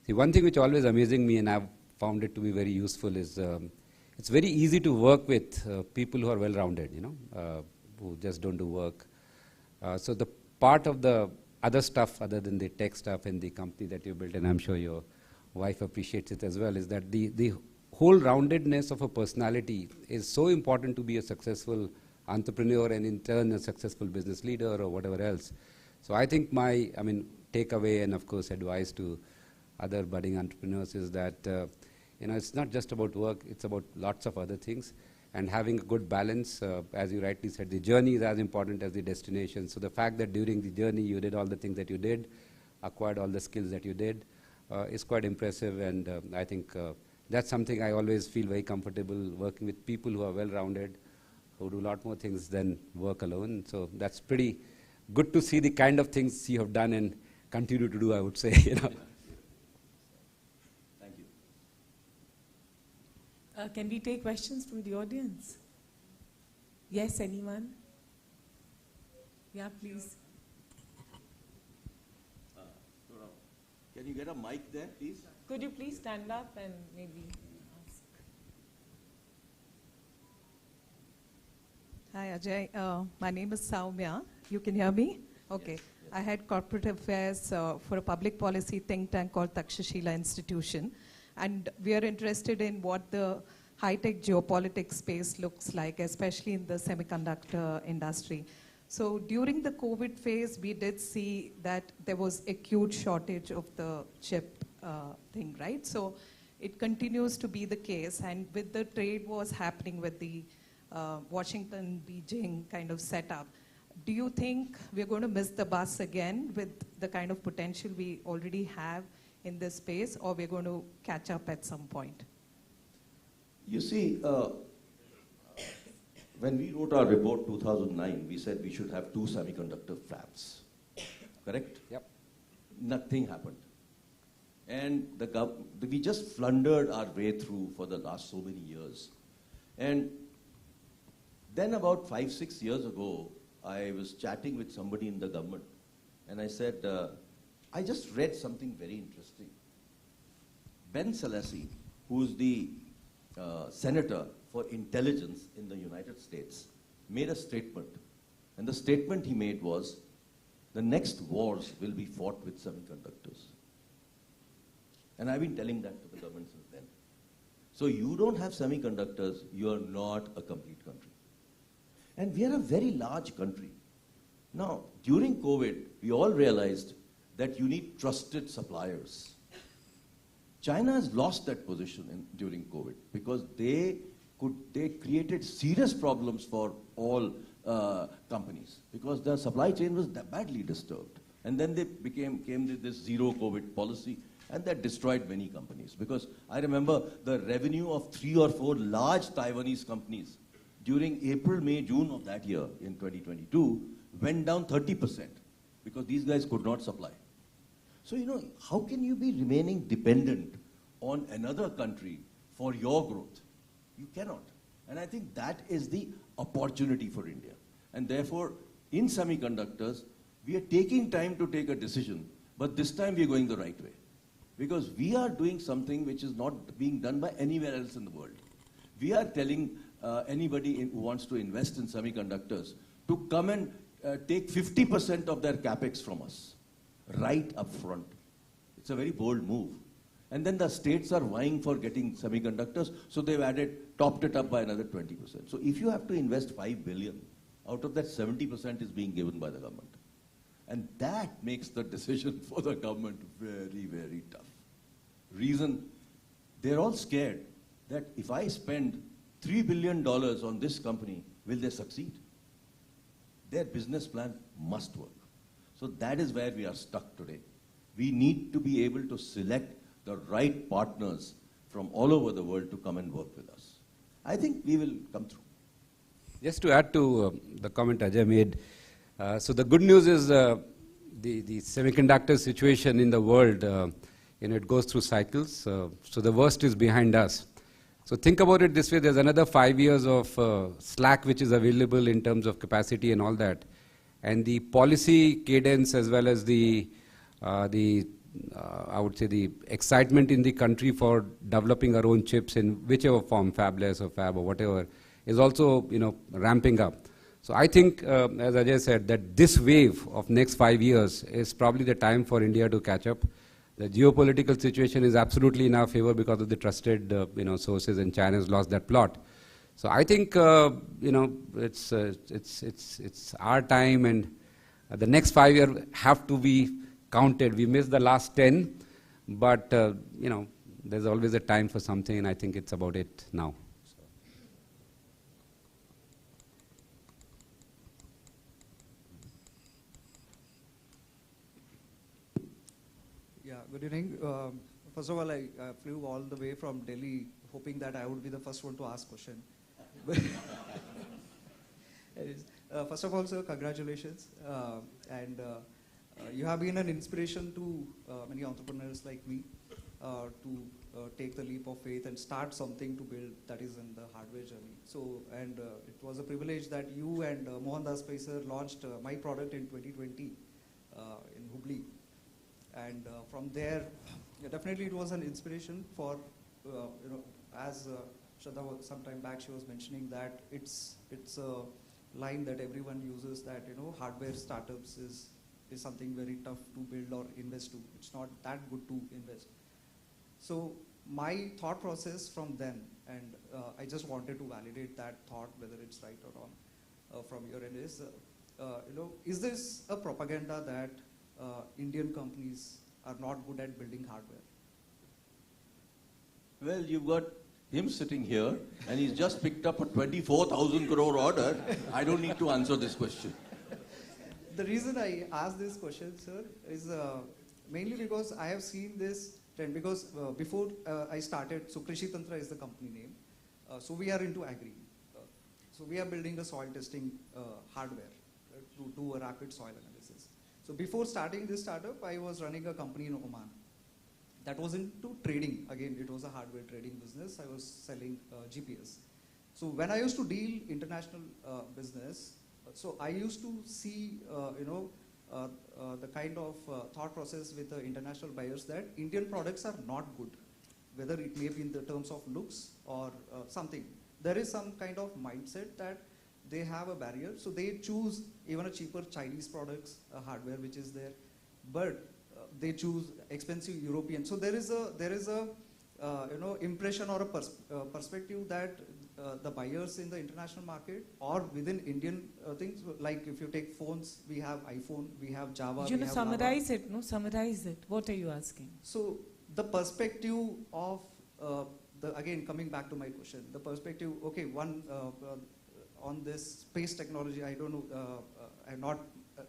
see, one thing which always amazing me and I've found it to be very useful is, it's very easy to work with people who are well-rounded, who just don't do work. So the part of the other stuff other than the tech stuff in the company that you built, and I'm sure your wife appreciates it as well, is that the whole roundedness of a personality is so important to be a successful entrepreneur and in turn a successful business leader or whatever else. So I think my takeaway and of course advice to other budding entrepreneurs is that it's not just about work, it's about lots of other things. And having a good balance, as you rightly said, the journey is as important as the destination. So the fact that during the journey you did all the things that you did, acquired all the skills that you did, is quite impressive. And I think that's something I always feel very comfortable working with people who are well-rounded, who do a lot more things than work alone. So that's pretty good to see the kind of things you have done and continue to do, I would say. Can we take questions from the audience? Yes, anyone? Yeah, please. Can you get a mic there, please? Could you please stand up and maybe ask? Hi Ajay, my name is Saumya. You can hear me? Okay. Yes. I had corporate affairs for a public policy think tank called Takshashila Institution. And we are interested in what the high-tech geopolitics space looks like, especially in the semiconductor industry. So during the COVID phase, we did see that there was acute shortage of the chip thing, right? So it continues to be the case. And with the trade wars happening with the Washington, Beijing kind of setup, do you think we're going to miss the bus again with the kind of potential we already have in this space, or we're going to catch up at some point? You see, when we wrote our report 2009, we said we should have 2 semiconductor fabs. Correct? Yep. Nothing happened. And we just floundered our way through for the last so many years. And then about 5-6 years ago, I was chatting with somebody in the government, and I said, I just read something very interesting. Ben Salassi, who's the senator for intelligence in the United States, made a statement. And the statement he made was, the next wars will be fought with semiconductors. And I've been telling that to the government since then. So you don't have semiconductors, you are not a complete country. And we are a very large country. Now, during COVID, we all realized that you need trusted suppliers. China has lost that position during COVID because they created serious problems for all companies because their supply chain was badly disturbed. And then they came with this zero COVID policy, and that destroyed many companies. Because I remember the revenue of 3 or 4 large Taiwanese companies during April, May, June of that year in 2022 went down 30% because these guys could not supply. So, how can you be remaining dependent on another country for your growth? You cannot. And I think that is the opportunity for India. And therefore, in semiconductors, we are taking time to take a decision, but this time we are going the right way. Because we are doing something which is not being done by anywhere else in the world. We are telling anybody who wants to invest in semiconductors to come and take 50% of their capex from us, right up front. It's a very bold move. And then the states are vying for getting semiconductors, so they've topped it up by another 20%. So if you have to invest 5 billion, out of that 70% is being given by the government. And that makes the decision for the government very, very tough. Reason, they're all scared that if I spend $3 billion on this company, will they succeed? Their business plan must work. So that is where we are stuck today. We need to be able to select the right partners from all over the world to come and work with us. I think we will come through. Just to add to the comment Ajay made, so the good news is the semiconductor situation in the world, it goes through cycles. So the worst is behind us. So think about it this way, there's another 5 years of slack which is available in terms of capacity and all that. And the policy cadence as well as I would say the excitement in the country for developing our own chips in whichever form, fabless or fab or whatever, is also ramping up. So I think, as Ajay said, that this wave of next 5 years is probably the time for India to catch up. The geopolitical situation is absolutely in our favor because of the trusted sources, and China has lost that plot. So I think it's our time, and the next 5 years have to be counted. We missed the last 10, but there's always a time for something, and I think it's about it now. Yeah, good evening. First of all, I flew all the way from Delhi hoping that I would be the first one to ask question. First of all, sir, congratulations. And you have been an inspiration to many entrepreneurs like me. to take the leap of faith and start something to build that is in the hardware journey. So, and it was a privilege that you and Mohandas Paisar launched my product in 2020 in Hubli. And from there, definitely it was an inspiration for, as Shraddha was some time back, she was mentioning that it's a line that everyone uses, that hardware startups is something very tough to build or invest to. It's not that good to invest. So my thought process from then, and I just wanted to validate that thought, whether it's right or wrong, from your end is this a propaganda that Indian companies are not good at building hardware? Well, you've got him sitting here, and he's just picked up a 24,000 crore order. I don't need to answer this question. The reason I ask this question, sir, is mainly because I have seen this trend. Because before I started, so Krishi Tantra is the company name. So we are into agri. So we are building a soil testing hardware to do a rapid soil analysis. So before starting this startup, I was running a company in Oman that was into trading. Again, it was a hardware trading business. I was selling GPS. So when I used to deal international business, so I used to see, the kind of thought process with the international buyers that Indian products are not good, whether it may be in the terms of looks or something. There is some kind of mindset that they have a barrier, so they choose even a cheaper Chinese products, hardware which is there, but they choose expensive European. So there is a impression or a perspective that the buyers in the international market or within Indian things, like if you take phones, we have iPhone, we have Java. You summarize it, no? Summarize it. What are you asking? So the perspective of, again, coming back to my question, the perspective, okay, one, on this space technology, I don't know, I have not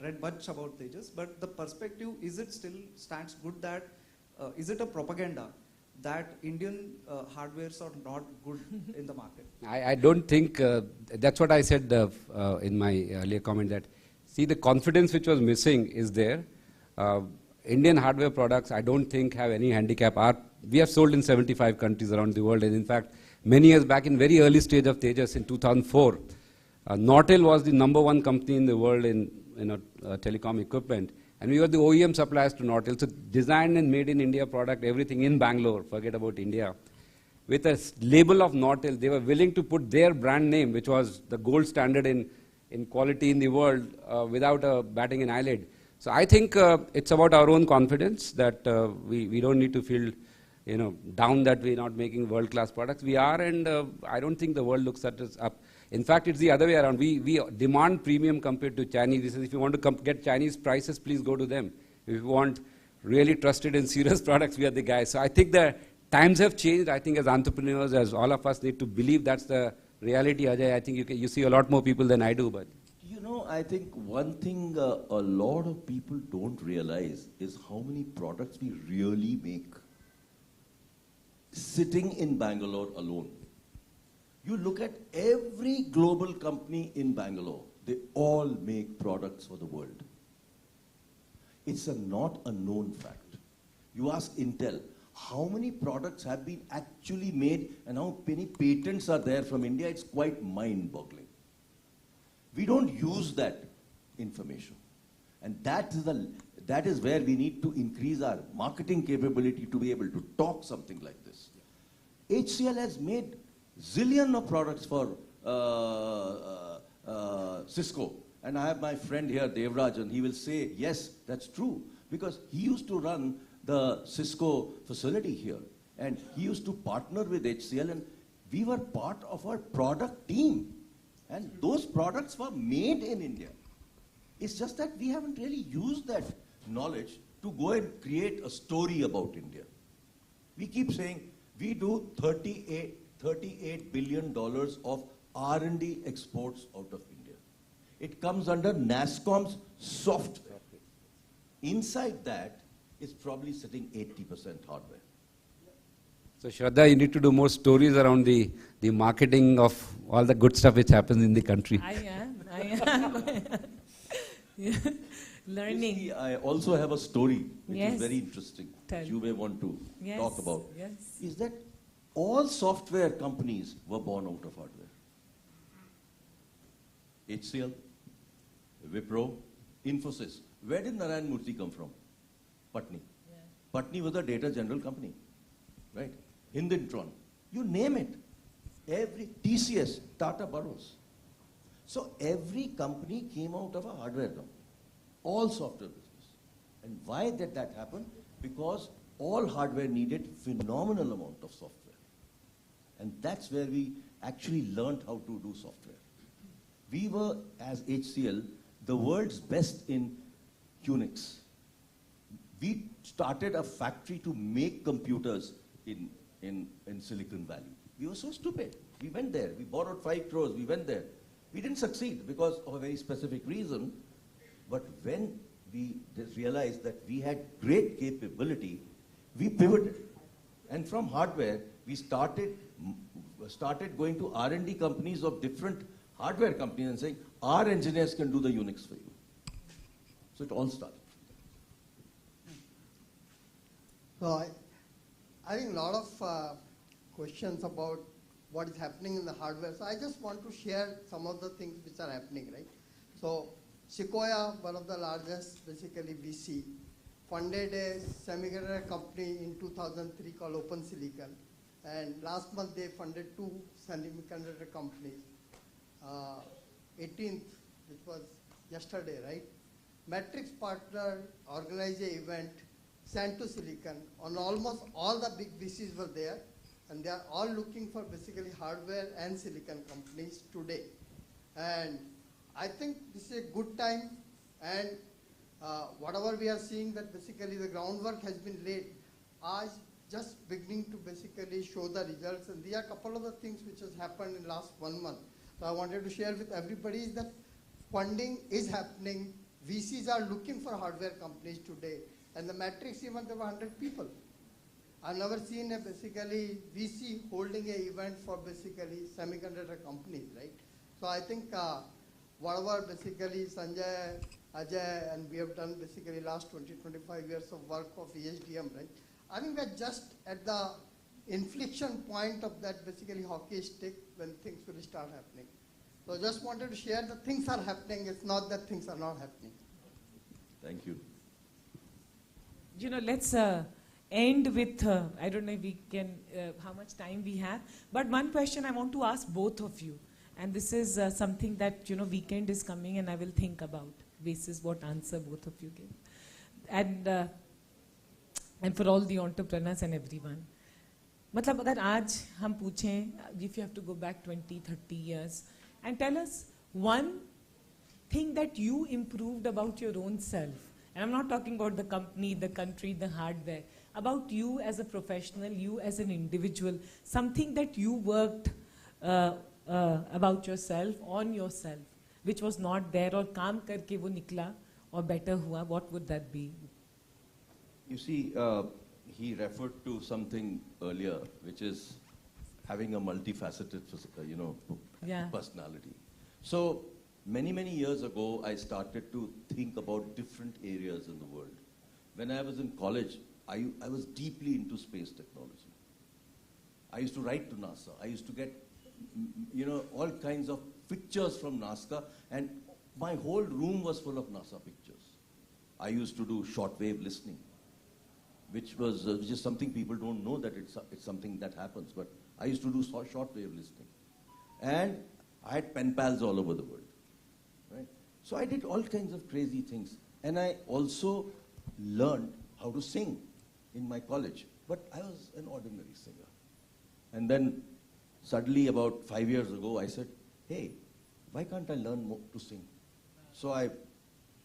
read much about Tejas, but the perspective, is it still stands good that, is it a propaganda that Indian hardwares are not good in the market? I don't think, that's what I said in my earlier comment, that see, the confidence which was missing is there. Indian hardware products, I don't think have any handicap. We have sold in 75 countries around the world, and in fact, many years back, in very early stage of Tejas in 2004, Nortel was the #1 company in the world in telecom equipment. And we were the OEM suppliers to Nortel. So designed and made in India product, everything in Bangalore, forget about India. With a label of Nortel, they were willing to put their brand name, which was the gold standard in quality in the world, without batting an eyelid. So I think it's about our own confidence that we don't need to feel down that we're not making world-class products. We are, and I don't think the world looks at us up. In fact, it's the other way around. We demand premium compared to Chinese. This is, if you want to get Chinese prices, please go to them. If you want really trusted and serious products, we are the guys. So I think the times have changed. I think as entrepreneurs, as all of us need to believe that's the reality, Ajay. I think you see a lot more people than I do. But I think one thing a lot of people don't realize is how many products we really make sitting in Bangalore alone. You look at every global company in Bangalore, they all make products for the world. It's not a known fact. You ask Intel, how many products have been actually made and how many patents are there from India? It's quite mind-boggling. We don't use that information. And that is where we need to increase our marketing capability to be able to talk something like this. HCL has made zillion of products for Cisco. And I have my friend here, Devraj, and he will say, yes, that's true. Because he used to run the Cisco facility here. And he used to partner with HCL, and we were part of our product team. And those products were made in India. It's just that we haven't really used that knowledge to go and create a story about India. We keep saying, we do $38 billion of R&D exports out of India. It comes under NASSCOM's software. Inside that is probably sitting 80% hardware. So Shraddha, you need to do more stories around the marketing of all the good stuff which happens in the country. I am. Yeah. learning. You see, I also have a story which Yes. is very interesting, Tell. which you may want to Yes, talk about. yes. Is that all software companies were born out of hardware. HCL, Wipro, Infosys. Where did Narayan Murthy come from? Patni. Patni was a Data General company, right? Hindintron, you name it. Every TCS, Tata Burroughs. So every company came out of a hardware company, all software business. And why did that happen? Because all hardware needed phenomenal amount of software. And that's where we actually learned how to do software. We were, as HCL, the world's best in Unix. We started a factory to make computers in Silicon Valley. We were so stupid. We went there. We borrowed 5 crores. We went there. We didn't succeed because of a very specific reason. But when we realized that we had great capability, we pivoted. And from hardware, we started going to R&D companies of different hardware companies and saying, our engineers can do the Unix for you. So it all started. So I think a lot of questions about what is happening in the hardware. So I just want to share some of the things which are happening, right? So Sequoia, one of the largest basically VC, funded a semiconductor company in 2003 called Open Silicon. And last month they funded 2 semiconductor companies. 18th, which was yesterday, right? Matrix Partner organized an event, Santo Silicon, on almost all the big VCs were there, and they are all looking for basically hardware and silicon companies today. And I think this is a good time, and whatever we are seeing that basically the groundwork has been laid, are just beginning to basically show the results. And there are a couple of the things which has happened in last 1 month. So I wanted to share with everybody is that funding is happening. VCs are looking for hardware companies today. And the Matrix even there were 100 people. I've never seen a basically VC holding an event for basically semiconductor companies, right? So I think whatever basically Sanjay, Ajay, and we have done basically last 20-25 years of work of ESDM, right? I think we're just at the inflection point of that basically hockey stick when things will start happening. So just wanted to share that things are happening. It's not that things are not happening. Thank you. You know, let's end with, I don't know if we can, how much time we have, but one question I want to ask both of you, and this is something that, you know, weekend is coming and I will think about, basis what answer both of you give. And for all the entrepreneurs and everyone. मतलब अगर आज हम पूछें, if you have to go back 20, 30 years, and tell us one thing that you improved about your own self. And I'm not talking about the company, the country, the hardware. About you as a professional, you as an individual, something that you worked about yourself, on yourself, which was not there, or काम करके वो निकला, or better हुआ, what would that be? You see, he referred to something earlier, which is having a multifaceted, personality. So many, many years ago, I started to think about different areas in the world. When I was in college, I was deeply into space technology. I used to write to NASA. I used to get, all kinds of pictures from NASA, and my whole room was full of NASA pictures. I used to do shortwave listening, which is something people don't know that it's something that happens, but I used to do shortwave listening. And I had pen pals all over the world, right? So I did all kinds of crazy things. And I also learned how to sing in my college, but I was an ordinary singer. And then suddenly about 5 years ago, I said, hey, why can't I learn more to sing? So I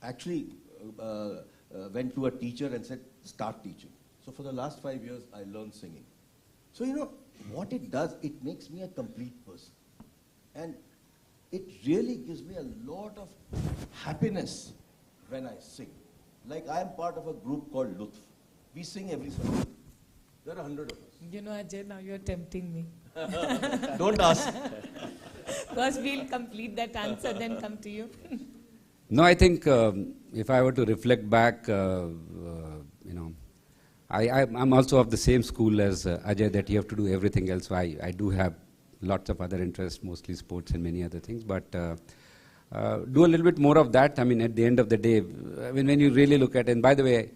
actually went to a teacher and said, start teaching. So for the last 5 years, I learned singing. So what it does, it makes me a complete person. And it really gives me a lot of happiness when I sing. Like I am part of a group called Lutf. We sing every Sunday. There are 100 of us. You know, Ajay, now you're tempting me. Don't ask. First we'll complete that answer, then come to you. No, I think if I were to reflect back, I'm also of the same school as Ajay, that you have to do everything else. So I do have lots of other interests, mostly sports and many other things, but do a little bit more of that. I mean, at the end of the day, I mean, when you really look at it, and by the way,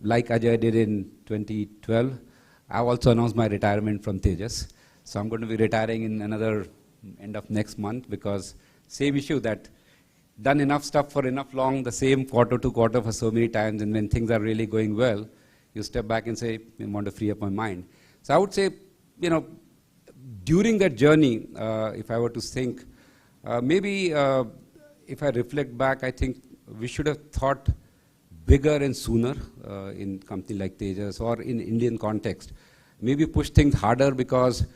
like Ajay did in 2012, I've also announced my retirement from Tejas. So I'm going to be retiring in another end of next month, because same issue, that done enough stuff for enough long, the same quarter to quarter for so many times, and when things are really going well, you step back and say, I want to free up my mind. So I would say, during that journey, if I were to think, maybe if I reflect back, I think we should have thought bigger and sooner in company like Tejas, or in Indian context. Maybe push things harder, because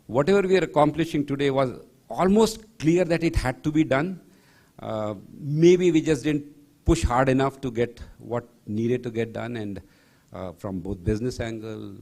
whatever we are accomplishing today was almost clear that it had to be done. Maybe we just didn't push hard enough to get what needed to get done, and from both business angle,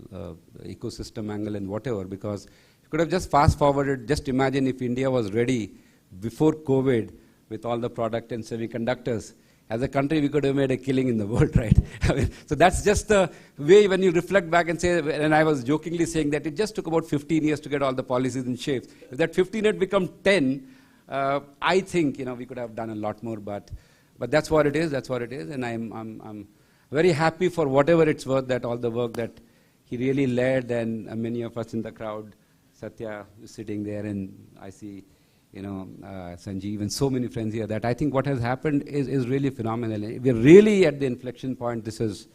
ecosystem angle, and whatever, because you could have just fast forwarded. Just imagine if India was ready before COVID with all the product and semiconductors. As a country, we could have made a killing in the world, right? I mean, so that's just the way when you reflect back and say, and I was jokingly saying that it just took about 15 years to get all the policies in shape. If that 15 had become 10, I think, we could have done a lot more, but that's what it is, and I'm very happy for whatever it's worth, that all the work that he really led, and many of us in the crowd, Satya is sitting there, and I see, Sanjeev and so many friends here, that I think what has happened is really phenomenal. We're really at the inflection point. This is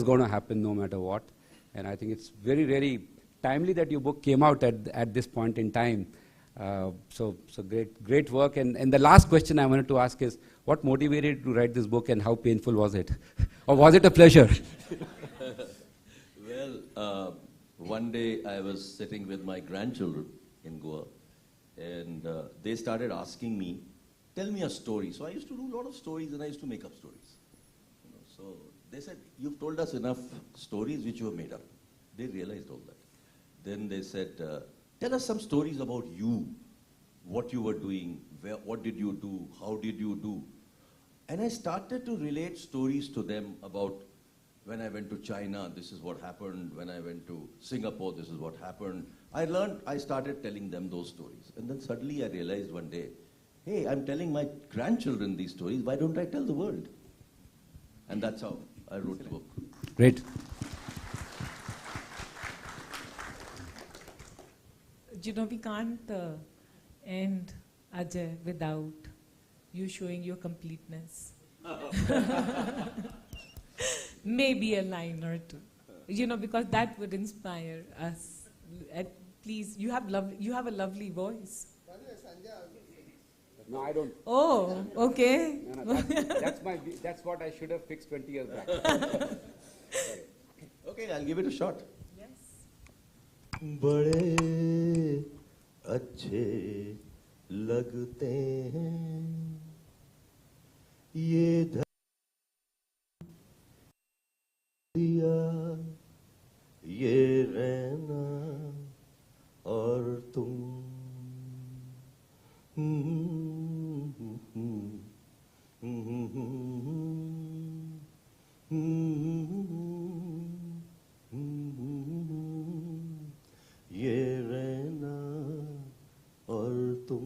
going to happen no matter what, and I think it's very, very timely that your book came out at this point in time. So great work. And the last question I wanted to ask is, what motivated you to write this book, and how painful was it? Or was it a pleasure? Well, one day I was sitting with my grandchildren in Goa, and they started asking me, tell me a story. So I used to do a lot of stories, and I used to make up stories. So they said, you've told us enough stories which you have made up. They realized all that. Then they said, tell us some stories about you, what you were doing, what did you do, how did you do? And I started to relate stories to them about when I went to China, this is what happened. When I went to Singapore, this is what happened. I started telling them those stories. And then suddenly I realized one day, hey, I'm telling my grandchildren these stories, why don't I tell the world? And that's how I wrote the book. Great. We can't end, Ajay, without you showing your completeness. Maybe a line or two, because that would inspire us. Please, you have a lovely voice. No, I don't. Oh, okay. No, that's what I should have fixed 20 years back. Okay, I'll give it a shot. Yes. बड़े अच्छे लगते हैं ये दिया ये रहना और तुम ये रहना और तुम.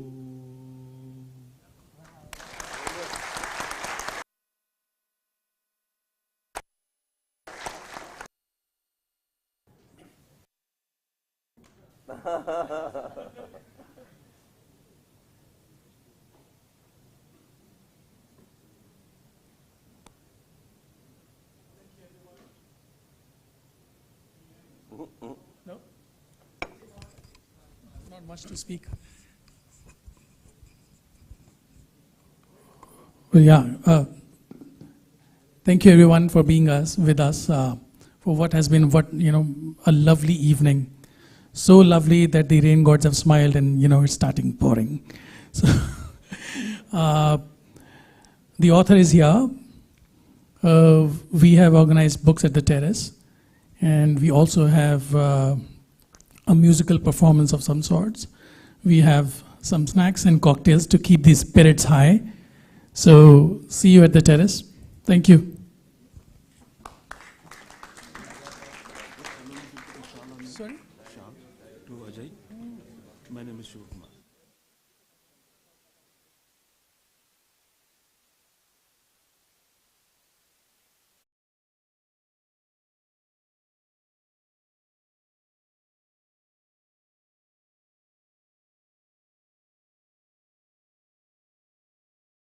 No? Not much to speak. Well, yeah. Thank you everyone for being with us for what has been a lovely evening. So lovely that the rain gods have smiled and it's starting pouring. So the author is here. We have organized books at the terrace, and we also have a musical performance of some sorts. We have some snacks and cocktails to keep the spirits high. So see you at the terrace. Thank you.